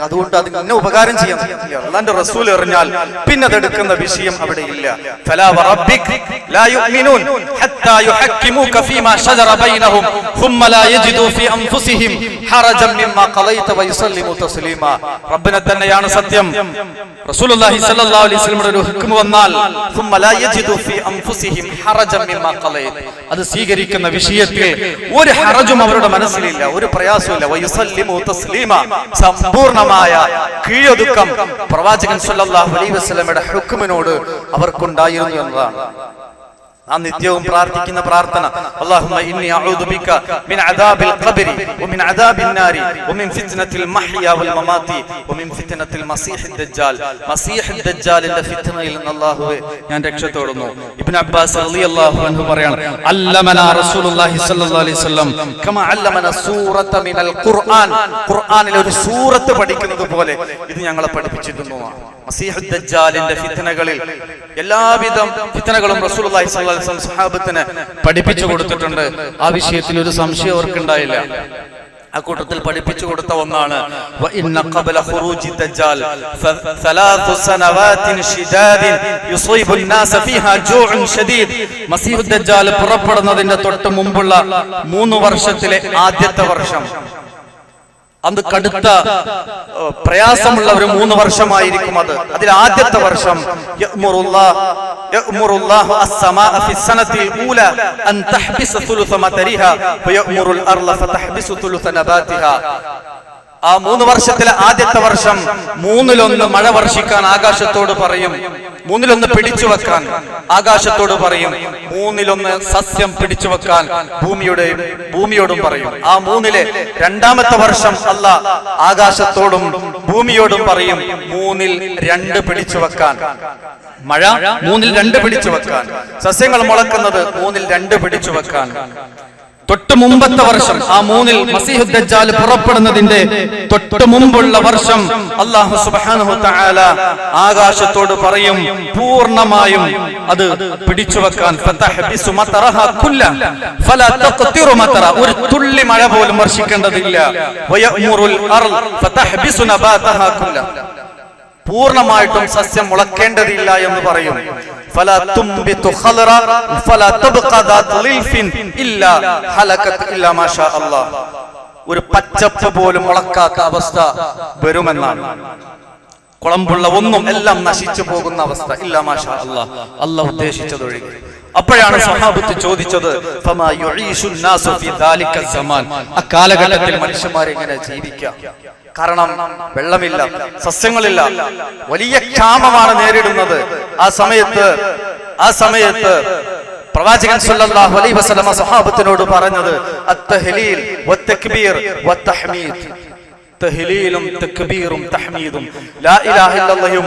അതുകൊണ്ട് അത് ഇന്ന ഉപകാരം ചെയ്യാൻ പറ്റില്ല. അള്ളാന്റെ റസൂൽ എറിഞ്ഞാൽ പിന്നെ അതെടുക്കുന്ന വിഷയം അവിടെ ഇല്ല. ഫലാ വറബ്ബിക ലാ യുഅ്മിനൂൻ ഹത്താ യുഹക്കിമൂക ഫീമാ ശജറ ബൈനഹും ثم لا يجدوا في انفسهم حرجا مما قضيت ويسلموا تسليما. റബ്ബിനെ തന്നെയാണ് സത്യം. റസൂലുള്ളാഹി സ്വല്ലല്ലാഹു അലൈഹി വസല്ലമയുടെ ഒരു ഹുക്ം വന്നാൽ ثم لا يجدوا في انفسهم حرجا مما قضيت, അത് സ്വീകരിക്കുന്ന വിഷയത്തിൽ ഒരു ഹറജും അവരുടെ മനസ്സിലില്ല, ഒരു പ്രയാസമില്ല. വയുസല്ലിമു തസ്ലീമ, പൂർണ്ണമായ കീഴൊതുക്കം പ്രവാചകൻ സല്ലല്ലാഹു അലൈഹി വസല്ലമയുടെ ഹുക്മിനോട് അവർക്കുണ്ടായിരുന്നു എന്നതാണ്. നാം നിത്യവും പ്രാർത്ഥിക്കുന്ന പ്രാർത്ഥന അല്ലാഹുമ്മ ഇന്നി അഊദു ബിക മിൻ അദാബിൽ ഖബ്രി വമിൻ അദാബിൻ നാരി വമിൻ ഫിത്നത്തിൽ മഹ്യ വൽ മമാതി വമിൻ ഫിത്നത്തിൽ മസീഹിദ് ദജ്ജാൽ. മസീഹിദ് ദജ്ജാലിന്റെ ഫിത്നയിൽ നിന്ന് അല്ലാഹുവേ ഞാൻ രക്ഷ തേടുന്നു. ഇബ്നു അബ്ബാസ് റളിയല്ലാഹു അൻഹു പറയാണ്, അല്ലമനാ റസൂലുള്ളാഹി സ്വല്ലല്ലാഹു അലൈഹി വസല്ലം കമാ അല്ലമന സൂറത മിനൽ ഖുർആൻ, ഖുർആനിലെ ഒരു സൂറത്ത് പഠിക്കുന്നത് പോലെ ഇത് ഞങ്ങളെ പഠിപ്പിച്ചിരുന്നു. മസീഹുദ് ദജ്ജാലിന്റെ ഫിത്നകളിൽ എല്ലാവിധ ഫിത്നകളും റസൂലുള്ളാഹി സ്വല്ലല്ലാഹു അലൈഹി വസല്ലം സ്വഹാബത്തിനെ പഠിപ്പിച്ചു കൊടുത്തിട്ടുണ്ട്. ആ വിഷയത്തിൽ ഒരു സംശയം അവർക്കുണ്ടായില്ല. ആ കൂട്ടത്തിൽ പഠിപ്പിച്ചു കൊടുത്ത ഒന്നാണ് വഇന്ന ഖബല ഖുറൂജി ദജ്ജാൽ സലാസു സനവാതിൻ ഷിദാദിൻ യുസീബു الناس ഫീഹാ ജൂഉൻ ഷദീദ്. മസീഹുദ് ദജ്ജാൽ പുറപ്പെടുന്നതിന്റെ തൊട്ട് മുമ്പുള്ള 3 വർഷത്തിലെ ആദ്യത്തെ വർഷം, അന്ന് കടുത്ത പ്രയാസമുള്ള ഒരു 3 വർഷമായിരിക്കും അത്. അതിൽ ആദ്യത്തെ വർഷം യഅ്മുറുല്ലാഹു അസ്സമാഅ ഫി സനത്തിൽ ഊല അൻ തഹ്ബിസ സുലുസ മതരിഹ വയഅ്മുറുൽ അർള ഫതഹ്ബിസു സുലുസ നബാതിഹ. ആ 3 വർഷത്തിലെ ആദ്യത്തെ വർഷം 1/3 മഴ വർഷിക്കാൻ ആകാശത്തോട് പറയും, 1/3 പിടിച്ചു വെക്കാൻ ആകാശത്തോട് പറയും, 1/3 സസ്യം പിടിച്ചു വെക്കാൻ ഭൂമിയോടും പറയും. ആ 3-ലെ രണ്ടാമത്തെ വർഷം അല്ലാഹ് ആകാശത്തോടും ഭൂമിയോടും പറയും 2 പിടിച്ചു വെക്കാൻ. മഴ 2 പിടിച്ചു വെക്കാൻ, സസ്യങ്ങൾ മുളക്കുന്നത് 2 പിടിച്ചു വെക്കാൻ. തൊട്ട് മുമ്പത്തെ വർഷം, ആ 3-ൽ മസീഹുദ് ദജ്ജാൽ പുറപ്പെടുന്നതിന്റെ തൊട്ട് മുമ്പുള്ള വർഷം അല്ലാഹു സുബ്ഹാനഹു തആല ആകാശത്തോട് പറയും പൂർണ്ണമായും അത് പിടിച്ചു വെക്കാൻ. ഫതഹ്ബിസു മതറഹ കുല്ല ഫലാ തഖ്തിറു മതറ, ഒരു തുള്ളി മഴ പോലും വർഷിക്കേണ്ടതില്ല. വയഅ്മുറുൽ അർള ഫതഹ്ബിസു നബാതഹ കുല്ല, പൂർണ്ണമായിട്ടും സസ്യം മുളക്കേണ്ടതില്ല എന്ന് പറയും. ഫലാ തുംബിതു ഖളറ ഫലാ തബ്ഖ ദാതു ലിൽഫിൻ ഇല്ലാ ഹലകത് ഇല്ലാ മാഷാ അല്ലാഹ്, ഒരു പച്ചപ്പ് പോലും മുളക്കാത്ത അവസ്ഥ വരുമെന്നാണ്. കുളമ്പുള്ള ഒന്നും എല്ലാം നശിച്ചു പോകുന്ന അവസ്ഥ, ഇല്ലാ മാഷാ അല്ലാഹ്, അല്ലാഹ് ഉദ്ദേശിച്ചതൊഴികെ. അപ്പോഴാണ് സഹാബത്ത് ചോദിച്ചത് ഫമാ യുഈഷു الناس في ذلك الزمان, അക്കാലഘട്ടത്തിൽ മനുഷ്യന്മാർ എങ്ങനെ ജീവിക്കാം? കാരണം വെള്ളമില്ല, സസ്യങ്ങളില്ല, വലിയ ക്ഷാമമാണ് നേരിടുന്നത്. ആ സമയത്ത് പ്രവാചകൻ സല്ലല്ലാഹു അലൈഹി വസല്ലം സഹാബത്തിനോട് പറഞ്ഞത് അത്തഹ്ലീൽ വത്തക്ബീർ വത്തഹ്മീദ്, തഹ്ലീലും തക്ബീറും തഹ്മീദും ലാ ഇലാഹ ഇല്ലല്ലാഹും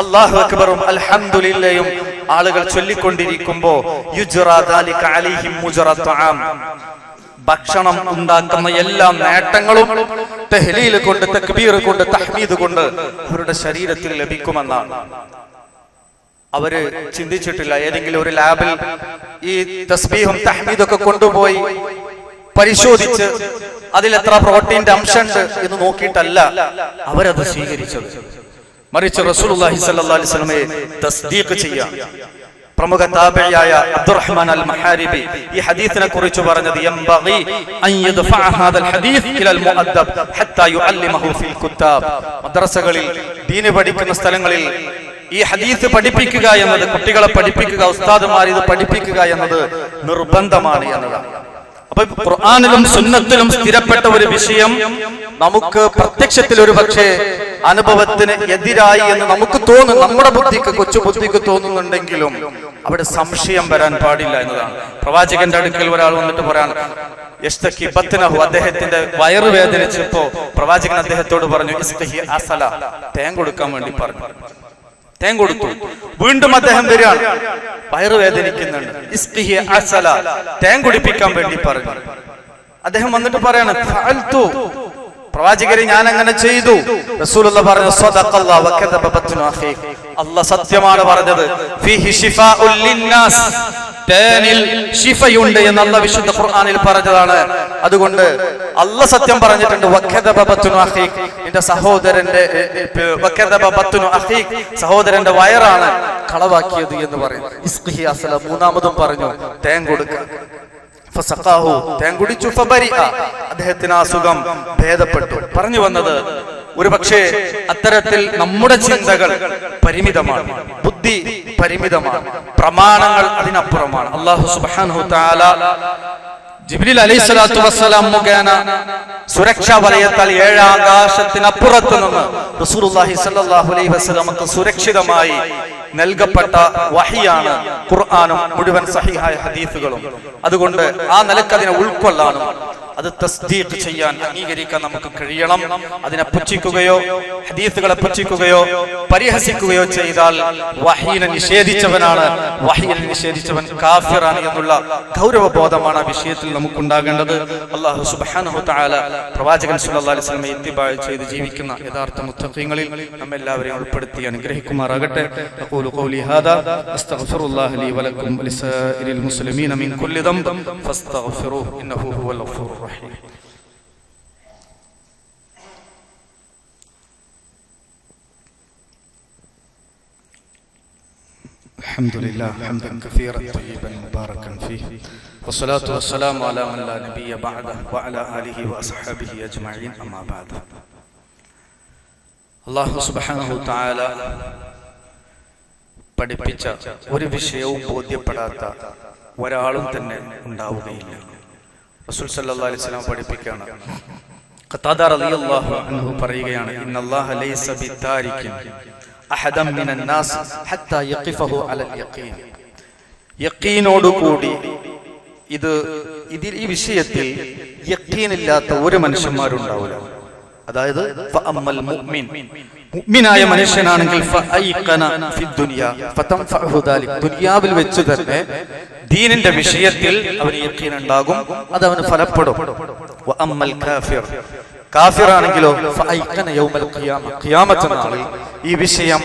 അല്ലാഹു അക്ബറും അൽഹംദുലില്ലയും ആളുകൾ ചൊല്ലിക്കൊണ്ടിരിക്കുമ്പോൾ യുജ്റാ ദാലിക അലൈഹിം മുജ്റാ തആം, ഭക്ഷണം ഉണ്ടാക്കുന്ന എല്ലാ നേട്ടങ്ങളും തഹ്ലീൽ കൊണ്ട് തക്ബീർ കൊണ്ട് തഹ്മീദ് കൊണ്ട് അവരുടെ ശരീരത്തിൽ ലഭിക്കുമെന്നാണ്. അവര് ചിന്തിച്ചിട്ടില്ല. ഏതെങ്കിലും ഒരു ലാബിൽ ഈ തസ്ബീഹും തഹ്മീദൊക്കെ കൊണ്ടുപോയി പരിശോധിച്ച് അതിലെത്ര പ്രോട്ടീന്റെ അംശമുണ്ട് എന്ന് നോക്കിയിട്ടല്ല അവരത് സ്വീകരിച്ചത്. മറിച്ച് റസൂലുള്ളാഹി സ്വല്ലല്ലാഹു അലൈഹി വസല്ലമയെ തസ്ദീഖ് ചെയ്യാൻ പ്രമുഖ താബിഈയായ അബ്ദുറഹ്മാൻ അൽ മഹാരിബി ഈ ഹദീസിനെ കുറിച്ച് പറഞ്ഞത് യംബഗി അൻ യദ്ഫഅ ഹാദൽ ഹദീസ് ഇലൽ മുഅദ്ദബ് ഹത്താ യുഅല്ലിമഹു ഫിൽ കുതാബ്. മദ്രസകളിൽ ദീൻ പഠിക്കുന്ന സ്ഥലങ്ങളിൽ ഈ ഹദീസ് പഠിപ്പിക്കുക എന്നത്, കുട്ടികളെ പഠിപ്പിക്കുക, ഉസ്താദുമാർ ഇത് പഠിപ്പിക്കുക എന്നത് നിർബന്ധമാണ് എന്നതാണ്. അപ്പൊ ഖുർആനിലും സുന്നത്തിലും സ്ഥിരപ്പെട്ട ഒരു വിഷയം നമുക്ക് പ്രത്യക്ഷത്തിൽ ഒരു പക്ഷേ അനുഭവത്തിന് എതിരായി എന്ന് നമുക്ക് തോന്നും, നമ്മുടെ ബുദ്ധിക്ക്, കൊച്ചു ബുദ്ധിക്ക് തോന്നുന്നുണ്ടെങ്കിലും അവിടെ സംശയം വരാൻ പാടില്ല എന്നതാണ്. പ്രവാചകന്റെ അടുക്കൽ ഒരാൾ വന്നിട്ട് പറയാണ് യസ്തഖി ബത്നഹു, അദ്ദേഹത്തിന്റെ വയറ് വേദനിച്ചപ്പോ പ്രവാചകൻ അദ്ദേഹത്തോട് പറഞ്ഞു ഇസ്തഹി അസല, തേൻ കൊടുക്കാൻ വേണ്ടി പറഞ്ഞു. തേൻ കൊടുത്തു. വീണ്ടും അദ്ദേഹം വരികയാണ്, വയറുവേദനിക്കുന്നുണ്ട്. ഇസ്ഖിഹി അസല, തേൻ കുടിപ്പിക്കാൻ വേണ്ടി പറഞ്ഞു. അദ്ദേഹം വന്നിട്ട് പറയാണ്, ഫഅൽതു, പ്രവാചകരെ ഞാൻ അങ്ങനെ ചെയ്തു. റസൂലുള്ളാഹി പറഞ്ഞു, സദഖല്ലാഹു വകദബ ബത്നു അഖീ, അല്ലാഹ് സത്യമാണ് പറഞ്ഞത്. ഫീഹി ശിഫാഉൽ ലിന്നാസ്, തേനിൽ ശിഫയുണ്ട് എന്ന് അല്ലാഹ് വിശുദ്ധ ഖുർആനിൽ പറഞ്ഞതാണ്. അതുകൊണ്ട് അല്ലാഹ് സത്യം പറഞ്ഞിട്ടുണ്ട്. വകദബ ബത്നു അഖീ, നിന്റെ സഹോദരന്റെ വകദബ ബത്നു അഖീ, സഹോദരന്റെ വയറാണ് കളവാക്കിയത് എന്ന് പറയും. ഇസ്ഖിഹി അസല, മൂന്നാമതും പറഞ്ഞു തേൻ കൊടുക്കുക. ഫസഖാഹു, തേൻ കുടിച്ചു. ഫബരിഅ, അദ്ദേഹത്തിന് ആ സുഖം ഭേദപ്പെട്ടു. പറഞ്ഞു വന്നത്, ഒരു പക്ഷേ അത്തരത്തിൽ നമ്മുടെ ചിന്തകൾ പരിമിതമാണ്, ബുദ്ധി പരിമിതമാണ്, പ്രമാണങ്ങൾ അതിനപ്പുറമാണ്. അല്ലാഹു സുബ്ഹാനഹു തആല ജിബ്രീൽ അലൈഹിസ്സലാത്തു വസ്സലാം മുഖേന സുരക്ഷാ വലയത്താൽ ഏഴാകാശത്തിനപ്പുറത്ത് നിന്ന് റസൂലുള്ളാഹി സ്വല്ലല്ലാഹു അലൈഹി വസല്ലമക്ക് സുരക്ഷിതമായി നൽകപ്പെട്ട വഹിയാണ് ഖുർആനും മുഴുവൻ സഹിഹായ ഹദീസുകളും. അതുകൊണ്ട് ആ നിലക്ക് അതിനെ ഉൾക്കൊള്ളാനും അത് തസ്ദീഖ് ചെയ്യാൻ, അംഗീകരിക്കാൻ നമുക്ക് കഴിയണം. അതിനെ പുച്ഛിക്കുകയോ ഹദീസുകളെ പുച്ഛിക്കുകയോ പരിഹസിക്കുകയോ ചെയ്താൽ വഹീനെ നിഷേധിച്ചവനാണ്, വഹീനെ നിഷേധിച്ചവൻ കാഫിറാണ് എന്നുള്ള ഗൗരവബോധമാണ് ആ വിഷയത്തിൽ നമുക്കുണ്ടാകേണ്ടത്. അല്ലാഹു സുബ്ഹാനഹു തആല പ്രവാചകൻ സ്വല്ലല്ലാഹു അലൈഹി വസല്ലം ഇത്തിബാഅ് ചെയ്ത് ജീവിക്കുന്ന യഥാർത്ഥ മുത്തഖീങ്ങളിൽ നമ്മെല്ലാവരെയും ഉൾപ്പെടുത്തി അനുഗ്രഹിക്കുമാറാകട്ടെ. അഖൂലു ഖൗലി ഹാദാ അസ്തഗ്ഫിറുല്ലാഹ ലീ വലക്കും വലിസാഇരിൽ മുസ്ലിമീന മിൻ കുല്ലി ദംബ് ഫസ്തഗ്ഫിറൂഹു ഇന്നഹു ഹുവൽ ഗഫൂറുർ റഹീം. الحمد لله حمدا كثيرا طيبا مباركا فيه والصلاة والسلام على من لا نبي بعده وعلى آله وأصحابه أجمعين أما بعد. അല്ലാഹു സുബ്ഹാനഹു തആല പഠിപ്പിച്ച ഒരു വിഷയവും ബോധ്യപ്പെടാത്ത ഒരാളും തന്നെ ഉണ്ടാവുകയില്ല. റസൂൽ സല്ലല്ലാഹു അലൈഹി വസല്ലം പഠിപ്പിക്കുകയാണ്. ഖതാദ റളിയല്ലാഹു അൻഹു പറയുകയാണ്, ഇന്നല്ലാഹ ലൈസ ബിതാരികിൻ അഹദൻ മിനൻ നാസ് ഹത്താ യഖിഫഹു അലൽ യഖീൻ. യഖീനോട് കൂടി ഈ വിഷയത്തിൽ യഖീനില്ലാത്ത ഒരു മനുഷ്യന്മാരുണ്ടാവില്ല. അതായത് ഫഅമ്മൽ മുഅ്മിൻ, മുഅ്മിനായ മനുഷ്യനാണെങ്കിൽ ഫഅയ്ഖന ഫിദ്ദുനിയ ഫതൻഫഉഹു ദാലിക്, ദുനിയാവിൽ വെച്ച് തന്നെ ദീനിന്റെ വിഷയത്തിൽ അവന് യഖീൻ ഉണ്ടാകും, അത് അവന് ഫലപ്പെടും. വഅമ്മൽ കാഫിർ, കാഫിറാണെങ്കിലോ ഫഅയ്ഖന യൗമൽ ഖിയാമ, ഖിയാമത്ത് നാളിൽ ഈ വിഷയം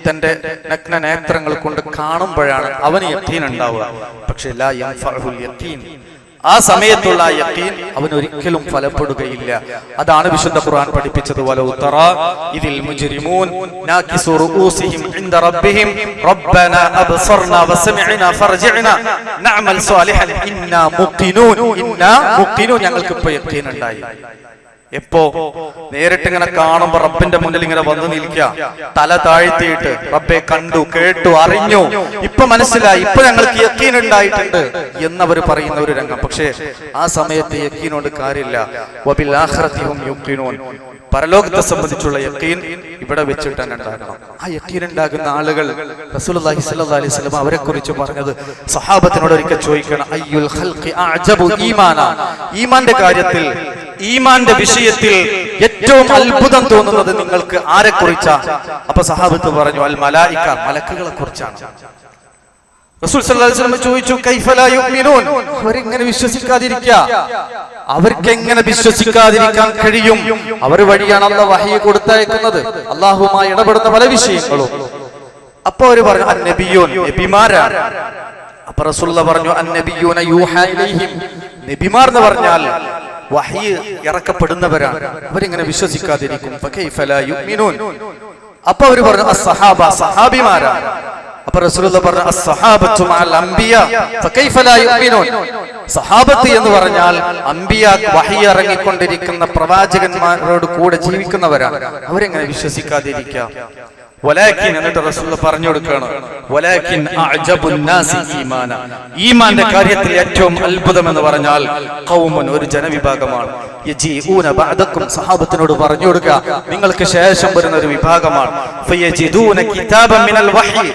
തന്റെ നഗ്ന നേത്രങ്ങൾ കൊണ്ട് കാണുമ്പോഴാണ് അവന് യഖീൻ ഉണ്ടാവുക. പക്ഷേ ലാ യൻഫഉൽ യഖീൻ, ആ സമയത്തുള്ള യഖീൻ അവന് ഒരിക്കലും ഫലപ്പെടുകയില്ല. അതാണ് വിശുദ്ധ ഖുർആൻ പഠിപ്പിച്ചത്. വലൗ തറാ ഇദിൽ മുജ്രിമൂൻ നാകിസു റൂസിഹിം ഇൻദ റബ്ബിഹിം റബ്ബനാ അബ്സർനാ വസമിഅനാ ഫർജിഅനാ നഅമൽ സാലിഹൻ ഇന്നാ മുഖിനൂൻ, ഞങ്ങൾക്ക് ഇപ്പോൾ യഖീൻ ഉണ്ടായി. എപ്പോ നേരിട്ട് ഇങ്ങനെ കാണുമ്പോ റബ്ബിന്റെ മുന്നിൽ ഇങ്ങനെ വന്നു നിൽക്കുക, തല താഴ്ത്തിയിട്ട് റബ്ബെ കണ്ടു, കേട്ടു, അറിഞ്ഞു, ഇപ്പൊ മനസ്സിലായി, ഇപ്പൊ ഞങ്ങൾക്ക് യഖീൻ ഉണ്ടായിട്ടുണ്ട് എന്നവർ പറയുന്ന ഒരു രംഗം. പക്ഷേ ആ സമയത്ത് യഖീനോട് കാര്യമില്ല. വബിൽ ആഖിറതി ഹും യുഖിനൂൻ, പരലോകത്തെ സംബന്ധിച്ചുള്ള യഖീൻ ഇവിടെ വെച്ചിട്ട് തന്നെ ഉണ്ടാകണം. ആ യഖീൻ ഉണ്ടാകുന്ന ആളുകൾ റസൂലുള്ളാഹി സ്വല്ലല്ലാഹു അലൈഹി വസല്ലം അവരെ കുറിച്ച് പറഞ്ഞത്, സഹാബത്തിനോട് ഒരിക്കൽ ചോദിക്കണം, അയ്യുൽ ഖൽഖി അഅജബു ഈമാന, ഈമാന്റെ കാര്യത്തിൽ, ഈമാന്റെ വിഷയത്തിൽ ഏറ്റവും അത്ഭുതം തോന്നുന്നത് നിങ്ങൾക്ക് ആരെ കുറിച്ചാ? അപ്പൊ സഹാബത്ത് പറഞ്ഞു, അൽ മലായിക, മലക്കുകളെ കുറിച്ചാണ്. റസൂൽ സല്ലല്ലാഹു അലൈഹി വസല്ലം ചോദിച്ചു, കൈഫ ലാ യുഅ്മിനൂൻ, അവരെങ്ങനെ വിശ്വസിക്കാതിരിക്കുക? അവർക്ക് എങ്ങനെ വിശ്വസിക്കാതിരിക്കാൻ കഴിയും? അവർ വഴിയാണ് അല്ലാഹു വഹി കൊടുത്തയക്കുന്നത്, അല്ലാഹുമായി ഇടപെടുന്ന പല വിഷയങ്ങളും. അപ്പൊ അവര് പറഞ്ഞു, അന്നബിയൂൻ, നബിമാരാണ്. അപ്പൊ റസൂലുള്ളാഹി പറഞ്ഞു, അന്നബിയൂന യൂഹാ ഇലൈഹിം, നബിമാർ എന്ന് പറഞ്ഞാൽ വഹി ഇറക്കപ്പെടുന്നവരാണ്, അവരെങ്ങനെ വിശ്വസിക്കാതിരിക്കും? ഫകൈഫ ലാ യുഅ്മിനൂൻ. അപ്പൊ അവര് പറഞ്ഞു, അസ്സഹാബ, സഹാബിമാരാണ്. അപ്പൊ റസൂലുള്ളാഹി പറഞ്ഞു, അസ്സഹാബത്തു മഅൽ അംബിയാ ഫകൈഫ ലാ യുഅ്മിനൂൻ. സഹാബത്ത് എന്ന് പറഞ്ഞാൽ അംബിയ, വഹി ഇറങ്ങിക്കൊണ്ടിരിക്കുന്ന പ്രവാചകന്മാരോട് കൂടെ ജീവിക്കുന്നവരാണ്, അവരെങ്ങനെ വിശ്വസിക്കാതിരിക്കുക? വലാകിൻ, എന്നിട്ട് റസൂൽ പറഞ്ഞു കൊടുക്കുകയാണ്, വലാകിൻ അഅജബുൻ നാസി ഈമാന, ഈമാന്റെ കാര്യത്തിൽ ഏറ്റവും അത്ഭുതം എന്ന് പറഞ്ഞാൽ ഖൗമുൻ, ഒരു ജനവിഭാഗമാണ്, യജീഊന ബഅദക്കും, സഹാബത്തിനോട് പറഞ്ഞു കൊടുക്കുക, നിങ്ങൾക്ക് ശേഷം വരുന്ന ഒരു വിഭാഗമാണ്, ഫയജിദൂന കിതാബൻ മിനൽ വഹി,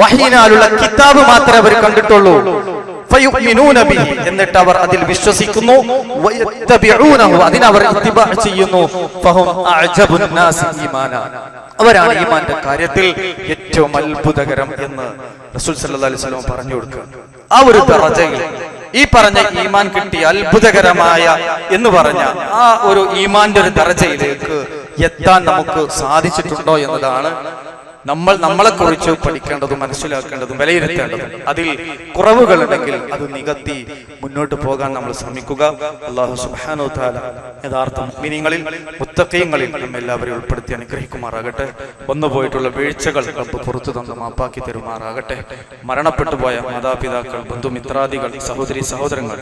വഹിയിനാലുള്ള കിതാബ് മാത്രമേ അവർ കണ്ടിട്ടുള്ളൂ, ഫയുമിനൂന ബിഹി, എന്നിട്ട് അവർ അതിൽ വിശ്വസിക്കുന്നു, വയത്തബിഊനഹു, അതിനവർ ഇത്തിബാ ചെയ്യുന്നു, ഫഹും അഅജബുൻ നാസി ഈമാന, അവരാണ് ഈമാന്റെ കാര്യത്തിൽ ഏറ്റവും അത്ഭുതകരം എന്ന് റസൂൽ സല്ലല്ലാഹു അലൈഹി വസല്ലം പറഞ്ഞു കൊടുക്കുക. ആ ഒരു ദറജയിൽ ഈ പറഞ്ഞ ഈമാൻ കിട്ടിയ അത്ഭുതകരമായ എന്ന് പറഞ്ഞ ആ ഒരു ഈമാന്റെ ഒരു ദറജയിലേക്ക് എത്താൻ നമുക്ക് സാധിച്ചിട്ടുണ്ടോ എന്നതാണ് നമ്മളെ കുറിച്ച് പഠിക്കേണ്ടതും മനസ്സിലാക്കേണ്ടതും വിലയിരുത്തേണ്ടതും. അതിൽ കുറവുകൾ ഉണ്ടെങ്കിൽ അത് നികത്തി മുന്നോട്ട് പോകാൻ നമ്മൾ ശ്രമിക്കുക. അല്ലാഹു സുബ്ഹാനഹു വ തആല യഥാർത്ഥ മുഅ്മിനീങ്ങളിൽ മുത്തഖീങ്ങളിൽ നമ്മെല്ലാവരെയും ഉൾപ്പെടുത്തി അനുഗ്രഹിക്കുമാറാകട്ടെ. വന്നുപോയിട്ടുള്ള വീഴ്ചകൾ റബ്ബ് പുറത്തു തന്ന് മാപ്പാക്കി തരുമാറാകട്ടെ. മരണപ്പെട്ടു പോയ മാതാപിതാക്കൾ, ബന്ധുമിത്രാദികൾ, സഹോദരി സഹോദരങ്ങൾ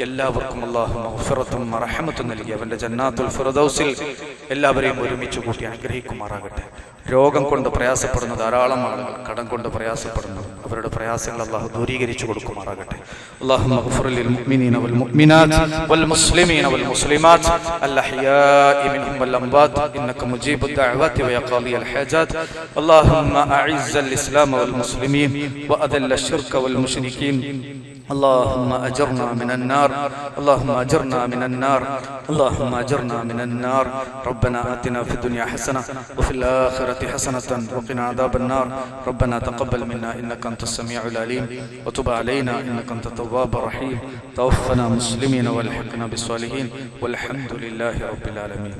എല്ലാവർക്കും അല്ലാഹു മഗ്ഫിറത്തും റഹ്മത്തും നൽകി അവന്റെ ജന്നാത്തുൽ ഫിർദൗസിൽ എല്ലാവരെയും ഒരുമിച്ച് കൂട്ടി അനുഗ്രഹിക്കുമാറാകട്ടെ. രോഗം കൊണ്ട് പ്രയാസപ്പെടുന്ന ധാരാളം ആളുകൾ, കടം കൊണ്ട് പ്രയാസപ്പെടുന്നു, അവരുടെ പ്രയാസങ്ങൾ അല്ലാഹു ദൂരീകരിച്ചു കൊടുക്കുമാറാകട്ടെ. അല്ലാഹുമ്മ ഗ്ഫിർ ലിൽ മുഅ്മിനീന വൽ മുഅ്മിനാത്ത് വൽ മുസ്ലിമീന വൽ മുസ്ലിമാത്ത് അൽ അഹ്യാഇ മിൻഹും വൽ അംവാത് ഇന്നക മുജീബുദ് ദഅവാതി വ യഖാദിയൽ ഹാജാത്ത്. അല്ലാഹുമ്മ അഇസ്സൽ ഇസ്ലാമ വൽ മുസ്ലിമീൻ വ അദല്ല അശ്ശിർക വൽ മുശ്രികീൻ. اللهم أجرنا من النار، اللهم أجرنا من النار، اللهم أجرنا من النار. ربنا آتنا في الدنيا حسنة وفي الآخرة حسنة وقنا عذاب النار. ربنا تقبل منا إنك أنت السميع العليم وتب علينا إنك أنت التواب الرحيم. توفنا مسلمين والحقنا بالصالحين والحمد لله رب العالمين.